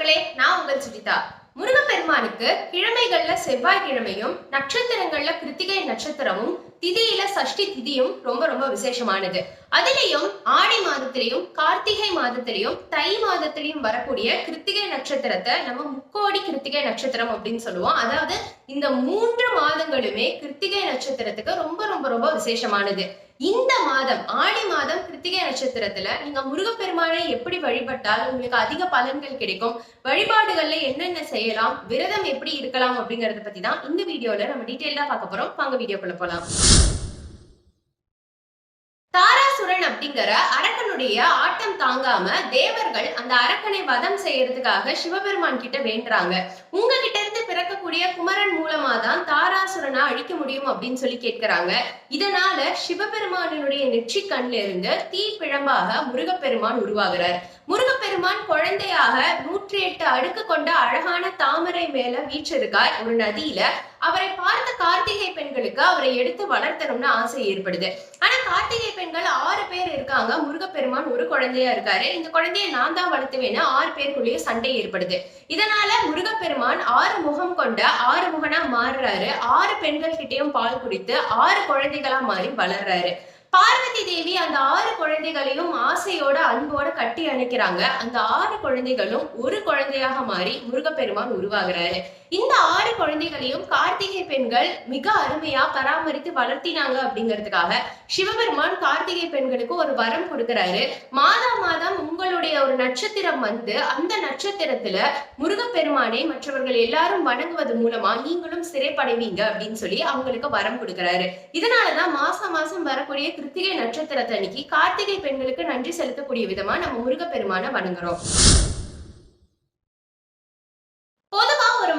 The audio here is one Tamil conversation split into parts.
மக்களே, நான் உங்கள் சுஜிதா. முருகப்பெருமானுக்கு கிழமைகள்ல செவ்வாய்க்கிழமையும் நட்சத்திரங்கள்ல கிருத்திகை நட்சத்திரமும் திதியில சஷ்டி திதியும் ரொம்ப ரொம்ப விசேஷமானது. அதுலயும் ஆடி மாதத்திலையும் கார்த்திகை மாதத்திலையும் தை மாதத்திலையும் வரக்கூடிய கிருத்திகை நட்சத்திரத்தை நம்ம முக்கோடி கிருத்திகை நட்சத்திரம் அப்படின்னு சொல்லுவோம். அதாவது இந்த 3 மாதங்களுமே கிருத்திகை நட்சத்திரத்துக்கு ரொம்ப ரொம்ப ரொம்ப விசேஷமானது. இந்த மாதம் ஆடி மாதம் கிருத்திகை நட்சத்திரத்துல நீங்க முருகப்பெருமானை எப்படி வழிபட்டால் உங்களுக்கு அதிக பலன்கள் கிடைக்கும், வழிபாடுகள்ல என்னென்ன செய்யலாம், விரதம் எப்படி இருக்கலாம் அப்படிங்கறத பத்தி தான் இந்த வீடியோல நம்ம டீடைலா பார்க்க போறோம். வாங்க வீடியோக்குள்ள போலாம். தாராசுரன் அப்படிங்கிற அரக்கனுடைய ஆட்டம் தாங்காம தேவர்கள் அந்த அரக்கனை வதம் செய்யறதுக்காக சிவபெருமான் கிட்ட வேண்டுறாங்க. உங்ககிட்ட இருந்து பிறக்கக்கூடிய குமரன் மூலமா தான் தாராசுரனை அழிக்க முடியும் அப்படின்னு சொல்லி கேட்கிறாங்க. இதனால சிவபெருமானினுடைய நெற்றி கண்ணில இருந்து தீ பிழம்பாக முருகப்பெருமான் உருவாகிறார். முருகப்பெருமான் குழந்தையாக 108 அடுக்கு கொண்ட அழகான தாமரை மேல வீற்றிருக்கார் ஒரு நதியில. அவரை பார்த்த கார்த்திகை பெண்களுக்கு அவரை எடுத்து வளர்த்தணும்னு ஆசை ஏற்படுது. ஆனா கார்த்திகை பெண்கள் 6 பேர் இருக்காங்க, முருகப்பெருமான் ஒரு குழந்தையா இருக்காரு. இந்த குழந்தைய நான் தான் வளர்த்துவேன்னு 6 பேருக்குள்ளேயே சண்டை ஏற்படுது. இதனால முருகப்பெருமான் 6 முகம் கொண்ட 6 முகனா மாறுறாரு. 6 பெண்கள் கிட்டையும் பால் குடித்து 6 குழந்தைகளா மாறி வளர்றாரு. பார்வதி தேவி அந்த 6 குழந்தைகளையும் ஆசையோட அன்போட கட்டி அணைக்கிறாங்க. அந்த 6 குழந்தைகளும் ஒரு குழந்தையாக மாறி முருகப்பெருமான் உருவாகிறாரு. இந்த 6 குழந்தைகளையும் கார்த்திகை பெண்கள் மிக அருமையா பராமரித்து வளர்த்தினாங்க அப்படிங்கிறதுக்காக சிவபெருமான் கார்த்திகை பெண்களுக்கு ஒரு வரம் கொடுக்கிறாரு. மாதம் மாதம் உங்களுடைய ஒரு நட்சத்திரம் வந்து அந்த நட்சத்திரத்துல முருகப்பெருமானை மற்றவர்கள் எல்லாரும் வணங்குவது மூலமா நீங்களும் சிறைப்படைவீங்க அப்படின்னு சொல்லி அவங்களுக்கு வரம் கொடுக்கிறாரு. இதனாலதான் மாசம் மாசம் வரக்கூடிய கிருத்திகை நட்சத்திரத்தை அன்னைக்கு கார்த்திகை பெண்களுக்கு நன்றி செலுத்தக்கூடிய விதமா நம்ம முருகப்பெருமானை வணங்குறோம்.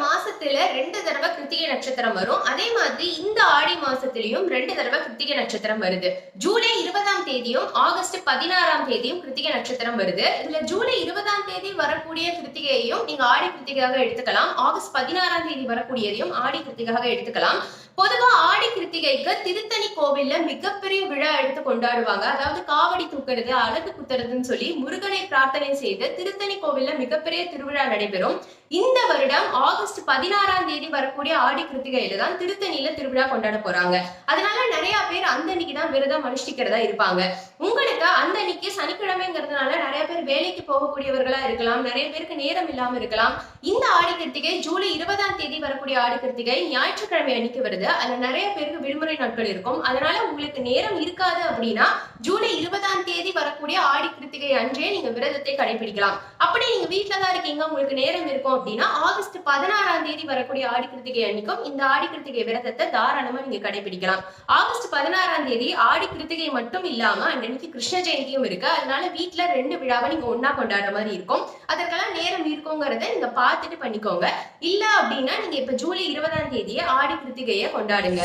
மாசத்துல 2 தடவை கிருத்திகை நட்சத்திரம் வரும். அதே மாதிரி இந்த ஆடி மாசத்திலையும் 2 தடவை கிருத்திகை நட்சத்திரம் வருது. ஜூலை 20ஆம் தேதியும் ஆகஸ்ட் 16ஆம் தேதியும் கிருத்திகை நட்சத்திரம் வருது. இதுல ஜூலை 20ஆம் தேதி வரக்கூடிய கிருத்திகையையும் நீங்க ஆடி கிருத்திகையாக எடுத்துக்கலாம். ஆகஸ்ட் 16ஆம் தேதி வரக்கூடியதையும் ஆடி கிருத்திகையாக எடுத்துக்கலாம். பொதுவா ஆடி கிருத்திகைக்கு திருத்தணி கோவில்ல மிகப்பெரிய விழா எடுத்து கொண்டாடுவாங்க. அதாவது காவடி தூக்குறது, அழகு குத்துறதுன்னு சொல்லி முருகனை பிரார்த்தனை செய்து திருத்தணி கோவில்ல மிகப்பெரிய திருவிழா நடைபெறும். இந்த வருடம் ஆகஸ்ட் 16ஆம் தேதி வரக்கூடிய ஆடி கிருத்திகையில தான் திருத்தணியில திருவிழா கொண்டாட போறாங்க. அதனால நிறைய பேர் அந்த அன்னைக்குதான் விரதம் அனுஷ்டிக்கிறதா இருப்பாங்க. உங்களுக்கு அந்த அன்னைக்கு சனிக்கிழமைங்கிறதுனால நிறைய பேர் வேலைக்கு போகக்கூடியவர்களா இருக்கலாம், நிறைய பேருக்கு நேரம் இல்லாம இருக்கலாம். இந்த ஆடி கிருத்திகை ஜூலை 20ஆம் தேதி வரக்கூடிய ஆடி கிருத்திகை ஞாயிற்றுக்கிழமை அன்னைக்கு வருது. அதுல நிறைய பேருக்கு விடுமுறை நாட்கள் இருக்கும். அதனால உங்களுக்கு நேரம் இருக்காது அப்படின்னா ஜூலை 20ஆம் தேதி வரக்கூடிய ஆடி கிருத்திகை அன்றே நீங்க விரதத்தை கடைபிடிக்கலாம். அப்படி நீங்க வீட்டுலதான் இருக்கீங்க, உங்களுக்கு நேரம் இருக்கும் அப்படின்னா ஆகஸ்ட் 16ஆம் தேதி வரக்கூடிய ஆடி கிருத்திகை அன்னைக்கும் இந்த ஆடி கிருத்திகை விரதத்தை தாராளமா நீங்க கடைபிடிக்கலாம். ஆகஸ்ட் 16ஆம் தேதி ஆடி கிருத்திகை மட்டும் இல்லாம அன்னைக்கு கிருஷ்ண ஜெயந்தியும் இருக்கு. அதனால வீட்டுல 2 விழாவை நீங்க ஒன்னா கொண்டாடுற மாதிரி இருக்கும். அதற்கெல்லாம் நேரம் இருக்குங்கிறத நீங்க பார்த்துட்டு பண்ணிக்கோங்க. இல்ல அப்படின்னா நீங்க இப்ப ஜூலை 20ஆம் தேதியே ஆடி கிருத்திகையை கொண்டாடுங்க.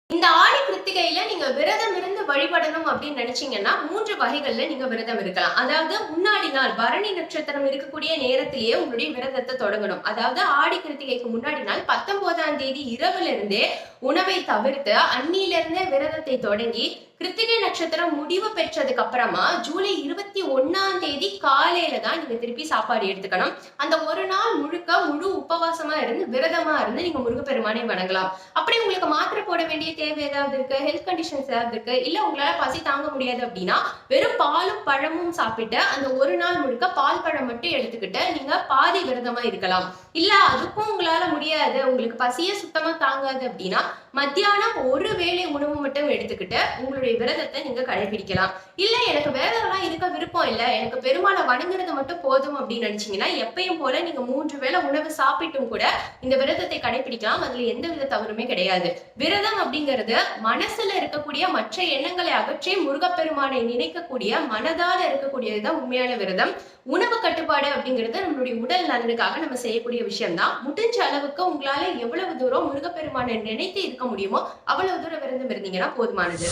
இந்த ஆடி கிருத்திகையில நீங்க விரதம் இருந்து வழிபடணும் அப்படின்னு நினைச்சீங்கன்னா 3 வகைகள்ல நீங்க விரதம் இருக்கலாம். அதாவது முன்னாடி நாள் பரணி நட்சத்திரம் இருக்கக்கூடிய நேரத்திலேயே உங்களுடைய விரதத்தை தொடங்கணும். அதாவது ஆடி கிருத்திகைக்கு முன்னாடி நாள் 19ஆம் தேதி இரவுல இருந்தே உணவை தவிர்த்து அன்னில இருந்தே விரதத்தை தொடங்கி கிருத்திகை நட்சத்திரம் முடிவு பெற்றதுக்கு அப்புறமா ஜூலை 21ஆம் தேதி காலையில தான் நீங்க திருப்பி சாப்பாடு எடுத்துக்கணும். அந்த ஒரு நாள் முழுக்க முழு உபவாசமா இருந்து விரதமா இருந்து நீங்க முருகப்பெருமானை வணங்கலாம். அப்படி உங்களுக்கு மாத்திரை போட வேண்டிய தேவை ஏதாவது இருக்கு, ஹெல்த் கண்டிஷன்ஸ் ஏதாவது இருக்கு, இல்ல உங்களால பசி தாங்க முடியாது அப்படின்னா வெறும் பாலும் பழமும் சாப்பிட்டு அந்த ஒரு நாள் முழுக்க பால் பழம் மட்டும் எடுத்துக்கிட்டு நீங்க பாதி விரதமா இருக்கலாம். இல்ல அதுக்கும் உங்களால முடியாது, உங்களுக்கு பசியே சுத்தமா தாங்காது அப்படின்னா மத்தியானம் ஒரு வேளை உணவு மட்டும் எடுத்துக்கிட்டு உங்களுடைய விரதத்தை நீங்க கடைபிடிக்கலாம். இல்ல எனக்கு விரதம்லாம் இருக்க விருப்பம் இல்ல, எனக்கு பெருமாளை வணங்குறது மட்டும் போதும் அப்படின்னு நினைச்சீங்கன்னா எப்பயும் போல நீங்க 3 வேளை உணவு சாப்பிட்டும் கூட இந்த விரதத்தை கடைபிடிக்கலாம். அதுல எந்த வித தவறுமே கிடையாது. விரதம் அப்படிங்கிறது மனசுல இருக்கக்கூடிய மற்ற எண்ணங்களை அகற்றி முருகப்பெருமானை நினைக்கக்கூடிய மனதால இருக்கக்கூடியதுதான் உண்மையான விரதம். உணவு கட்டுப்பாடு அப்படிங்கிறது நம்மளுடைய உடல் நலனுக்காக நம்ம செய்யக்கூடிய விஷயம் தான். முடிஞ்ச அளவுக்கு உங்களால எவ்வளவு தூரம் முருகப்பெருமானை நினைத்து இருக்க முடியுமோ அவ்வளவு தூரம் விரதம் இருந்தீங்கன்னா போதுமானது.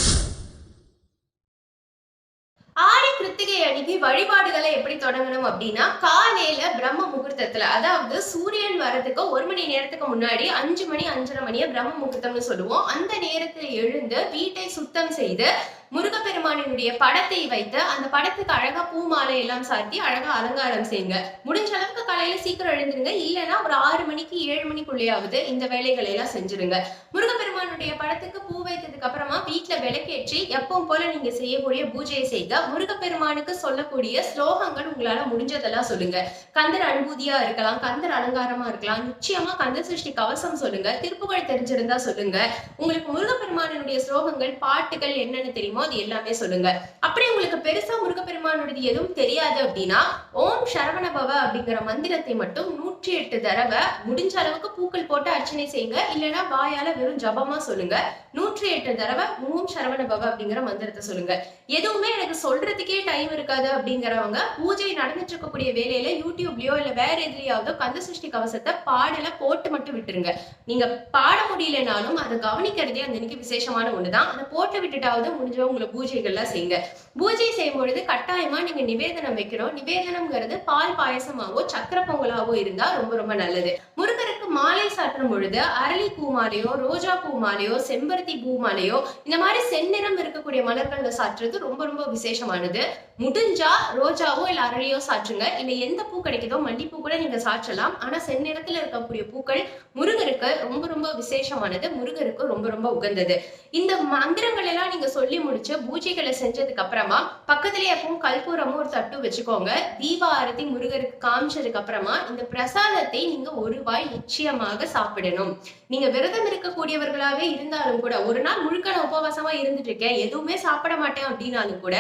ஆடி கிருத்திகை அன்னைக்கு வழிபாடுகளை எப்படி தொடங்கணும் அப்படின்னா காலையில பிரம்ம முகூர்த்தத்துல, அதாவது சூரியன் வரதுக்கு 1 மணி நேரத்துக்கு முன்னாடி 5 மணி 5:30 மணியை பிரம்ம முகூர்த்தம்னு சொல்லுவோம். அந்த நேரத்துல எழுந்து வீட்டை சுத்தம் செய்து முருகப்பெருமானினுடைய படத்தை வைத்து அந்த படத்துக்கு அழகா பூ மாலை எல்லாம் சாத்தி அழகா அலங்காரம் செய்யுங்க. முடிஞ்ச அளவுக்கு காலையில சீக்கிரம் எழுந்துருங்க. இல்லைன்னா ஒரு 6 மணிக்கு 7 மணிக்குள்ளேயாவது இந்த வேலைகளை எல்லாம் செஞ்சிருங்க. முருகப்பெருமானுடைய படத்துக்கு பூ வைத்ததுக்கு அப்புறமா வீட்டுல விளக்கேற்றி எப்பவும் போல நீங்க செய்யக்கூடிய பூஜையை செய்க. முருகப்பெருமானுக்கு சொல்லக்கூடிய ஸ்லோகங்கள் உங்களால முடிஞ்சதெல்லாம் சொல்லுங்க. கந்தர் அனுபூதியா இருக்கலாம், கந்தர் அலங்காரமா இருக்கலாம், நிச்சயமா கந்த சஷ்டி கவசம் சொல்லுங்க, திருப்புகழ் தெரிஞ்சிருந்தா சொல்லுங்க. உங்களுக்கு முருகப்பெருமானுடைய ஸ்லோகங்கள் பாட்டுகள் என்னன்னு தெரியுமோ அது எல்லாமே சொல்லுங்க. அப்படி உங்களுக்கு பெருசா முருகப்பெருமானுடைய எதுவும் தெரியாது அப்படின்னா ஓம் சரவண பவ அப்படிங்கிற மந்திரத்தை மட்டும் 108 தடவை முடிஞ்ச அளவுக்கு பூக்கள் போட்டு அர்ச்சனை செய்யுங்க. இல்லைன்னா வாயால வெறும் ஜபமா சொல்லுங்க. 108 தடவை ஓம் சரவண பவ அப்படிங்கிற மந்திரத்தை சொல்லுங்க. எதுவுமே எனக்கு சொல்றதுக்கே டைம் இருக்காது அப்படிங்கிறவங்க பூஜை நடந்துட்டு இருக்கக்கூடிய வேலையில யூடியூப்லயோ இல்ல வேற எதுலயாவது கந்த சஷ்டி கவசத்தை பாடல போட்டு மட்டும் விட்டுருங்க. நீங்க பாட முடியலனாலும் அதை கவனிக்கிறதே அந்த இன்னைக்கு விசேஷமான ஒண்ணுதான். அதை போட்டு விட்டுட்டாவது முடிஞ்ச உங்களை பூஜைகள்லாம் செய்யுங்க. பூஜை செய்யும் பொழுது கட்டாயமா நீங்க நிவேதனம் வைக்கிறோம். நிவேதனம்ங்கிறது பால் பாயசமாவோ சக்கர பொங்கலாவோ இருந்தா ரொம்ப ரொம்ப நல்லது. முருகருக்கு மாலை சாற்றும் பொழுது அரளி பூ மாலையோ ரோஜா பூ மாலையோ செம்பருத்தி பூ மாலையோ இந்த மாதிரி செந்நிறம் இருக்கக்கூடிய மலர்கள்ல சாற்றுறது ரொம்ப ரொம்ப விசேஷமானது. முடிஞ்சா ரோஜாவோ இல்ல அரளியோ சாற்றுங்க. இல்ல எந்த பூ கிடைக்குதோ மல்லிப்பூ கூட நீங்க சாற்றலாம். ஆனா செந்நிறத்துல இருக்கக்கூடிய பூக்கள் முருகருக்கு ரொம்ப ரொம்ப விசேஷமானது, முருகருக்கு ரொம்ப ரொம்ப உகந்தது. இந்த மந்திரங்கள் எல்லாம் நீங்க சொல்லி முடிச்சு பூஜைகளை செஞ்சதுக்கு அப்புறமா பக்கத்திலேயே எப்பவும் கற்பூரமும் ஒரு தட்டு வச்சுக்கோங்க. தீப ஆரத்தி முருகருக்கு காமிச்சதுக்கு அப்புறமா இந்த பிரசாதத்தை நீங்க ஒரு வாய் நிச்சயமாக சாப்பிடணும். நீங்க விரதம் இருக்கக்கூடியவர்களாவே இருந்தாலும் கூட, ஒரு நாள் முழுக்க நான் உபவாசமா இருந்துட்டு இருக்கேன் எதுவுமே சாப்பிட மாட்டேன் அப்படின்னாலும் கூட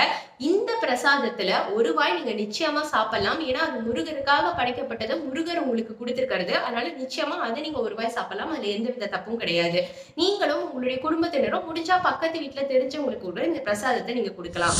இந்த பிரசாதத்துல ஒரு வாய் நீங்க நிச்சயமா சாப்பிடலாம். ஏன்னா அது முருகருக்காக படைக்கப்பட்டது, முருகர் உங்களுக்கு கொடுத்திருக்கிறது. அதனால நிச்சயமா அதை நீங்க ஒரு வாய் சாப்பிடலாம். அதுல எந்த வித தப்பும் கிடையாது. நீங்களும் உங்களுடைய குடும்பத்தினரும் முடிஞ்சா பக்கத்து வீட்டுல தெரிஞ்சவங்களுக்கு கூட இந்த பிரசாதத்தை நீங்க கொடுக்கலாம்.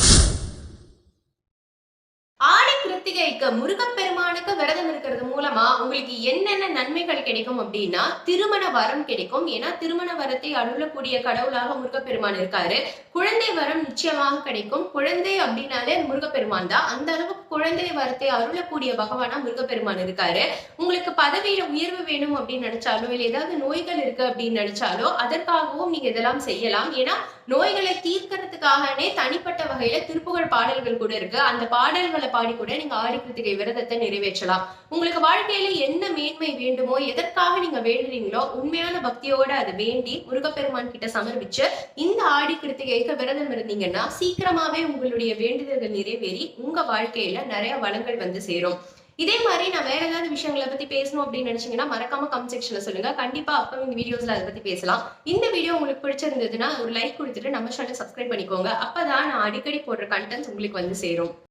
ஆடி கிருத்திகைக்கு முருகப்பெருமானுக்கு விரதம் இருக்கிறது மூலமா உங்களுக்கு என்னென்ன நன்மைகள் கிடைக்கும் அப்படின்னா திருமண வரம் கிடைக்கும். ஏன்னா திருமண வரத்தை அருளக்கூடிய கடவுளாக முருகப்பெருமான் இருக்காரு. குழந்தை வரம் நிச்சயமாக கிடைக்கும். குழந்தை அப்படின்னாலே முருகப்பெருமான் தான். அந்த அளவுக்கு குழந்தை வரத்தை அருளக்கூடிய பகவானா முருகப்பெருமான் இருக்காரு. உங்களுக்கு பதவியில உயர்வு வேணும் அப்படின்னு நினைச்சாலோ இல்ல ஏதாவது நோய்கள் இருக்கு அப்படின்னு நினைச்சாலோ அதற்காகவும் நீங்க இதெல்லாம் செய்யலாம். ஏன்னா நோய்களை தீர்க்கறதுக்காகவே தனிப்பட்ட வகையில திருப்புகழ் பாடல்கள் கூட இருக்கு. அந்த பாடல்களை பாடி கூட நீங்க ஆடி கிருத்திகை விரதத்தை நிறைவேற்றலாம். உங்களுக்கு வாழ்க்கையில என்ன மேன்மை வேண்டுமோ எதற்காக நீங்க வேண்டுறீங்களோ உண்மையான பக்தியோட அதை வேண்டி முருகப்பெருமான் கிட்ட சமர்ப்பிச்சு இந்த ஆடி கிருத்திகைக்கு விரதம் இருந்தீங்கன்னா சீக்கிரமாவே உங்களுடைய வேண்டுதல்கள் நிறைவேறி உங்க வாழ்க்கையில நிறைய வளங்கள் வந்து சேரும். இதே மாதிரி நான் வேற ஏதாவது விஷயங்களை பத்தி பேசணும் அப்படின்னு நினைச்சீங்கன்னா மறக்காம கமெண்ட் செக்ஷன்ல சொல்லுங்க. கண்டிப்பா அப்கமிங் வீடியோஸ்ல அதை பத்தி பேசலாம். இந்த வீடியோ உங்களுக்கு பிடிச்சிருந்ததுன்னா ஒரு லைக் கொடுத்துட்டு நம்ம சேனலை சப்ஸ்கிரைப் பண்ணிக்கோங்க. அப்பதான் நான் அடிக்கடி போடுற கண்டென்ட்ஸ் உங்களுக்கு வந்து சேரும்.